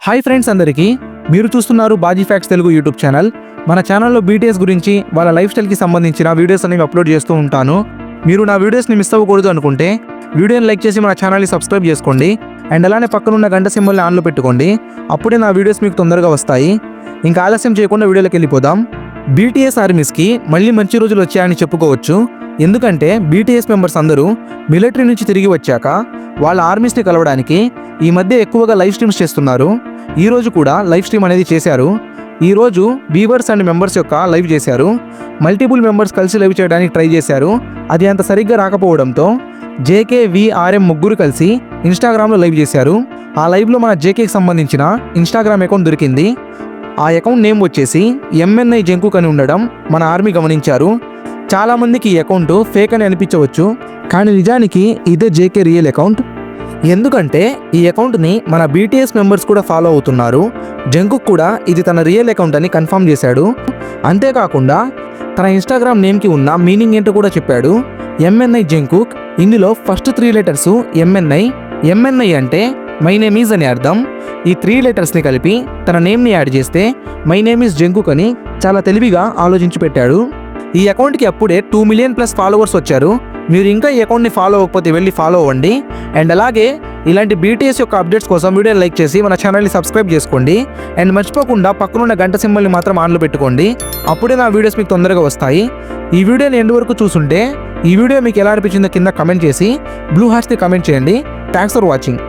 Hi friends, అందరికీ మీరు చూస్తున్నారు Baji facts Telugu YouTube channel. మన ఛానల్లో బీటీఎస్ గురించి వాళ్ళ లైఫ్ స్టైల్కి సంబంధించిన వీడియోస్ అనేవి అప్లోడ్ చేస్తూ ఉంటాను. మీరు నా వీడియోస్ని మిస్ అవ్వకూడదు అనుకుంటే వీడియోని లైక్ చేసి మన ఛానల్ని సబ్స్క్రైబ్ చేసుకోండి. అండ్ అలానే పక్కనున్న గంట సింబల్ని ఆన్లో పెట్టుకోండి. అప్పుడే నా వీడియోస్ మీకు తొందరగా వస్తాయి. ఇంకా ఆలస్యం చేయకుండా వీడియోలోకి వెళ్ళిపోదాం. బీటీఎస్ ఆర్మీస్కి మళ్ళీ మంచి రోజులు వచ్చాయని చెప్పుకోవచ్చు. ఎందుకంటే బీటీఎస్ మెంబర్స్ అందరూ మిలిటరీ నుంచి తిరిగి వచ్చాక వాళ్ళ ఆర్మీస్ని కలవడానికి ఈ మధ్య ఎక్కువగా లైవ్ స్ట్రీమ్స్ చేస్తున్నారు. ఈరోజు కూడా లైవ్ స్ట్రీమ్ అనేది చేశారు. ఈరోజు వీవర్స్ అండ్ మెంబర్స్ యొక్క లైవ్ చేశారు. మల్టిపుల్ మెంబర్స్ కలిసి లైవ్ చేయడానికి ట్రై చేశారు. అది అంత సరిగ్గా రాకపోవడంతో JKVRM ముగ్గురు కలిసి ఇన్స్టాగ్రామ్లో లైవ్ చేశారు. ఆ లైవ్లో మన JKకి సంబంధించిన ఇన్స్టాగ్రామ్ అకౌంట్ దొరికింది. ఆ అకౌంట్ నేమ్ వచ్చేసి MNI జంకుక్ అని ఉండడం మన ఆర్మీ గమనించారు. చాలామందికి ఈ అకౌంట్ ఫేక్ అని అనిపించవచ్చు, కానీ నిజానికి ఇదే JK రియల్ అకౌంట్. ఎందుకంటే ఈ అకౌంట్ని మన BTS మెంబర్స్ కూడా ఫాలో అవుతున్నారు. జంకుక్ కూడా ఇది తన రియల్ అకౌంట్ అని కన్ఫర్మ్ చేశాడు. అంతేకాకుండా తన ఇన్స్టాగ్రామ్ నేమ్కి ఉన్న మీనింగ్ ఏంటో కూడా చెప్పాడు. MNI జంకుక్. ఇందులో ఫస్ట్ 3 లెటర్స్ MNI అంటే మై నేమ్ ఈజ్ అని అర్థం. ఈ 3 లెటర్స్ని కలిపి తన నేమ్ని యాడ్ చేస్తే మై నేమ్ ఈజ్ జంకుక్ అని చాలా తెలివిగా ఆలోచించి పెట్టాడు. ఈ అకౌంట్కి అప్పుడే 2 మిలియన్ ప్లస్ ఫాలోవర్స్ వచ్చారు. మీరు ఇంకా ఈ అకౌంట్ని ఫాలో అవ్వకపోతే వెళ్ళి ఫాలో అవ్వండి. అండ్ అలాగే ఇలాంటి BTS యొక్క అప్డేట్స్ కోసం వీడియోని లైక్ చేసి మన ఛానల్ని సబ్స్క్రైబ్ చేసుకోండి. అండ్ మర్చిపోకుండా పక్కనున్న గంట సింబల్ని మాత్రం ఆన్లో పెట్టుకోండి. అప్పుడే నా వీడియోస్ మీకు తొందరగా వస్తాయి. ఈ వీడియోని ఎండ్ వరకు చూసుంటే ఈ వీడియో మీకు ఎలా అనిపించిందో కింద కమెంట్ చేసి బ్లూ హార్ట్స్ని కమెంట్ చేయండి. Thanks for watching.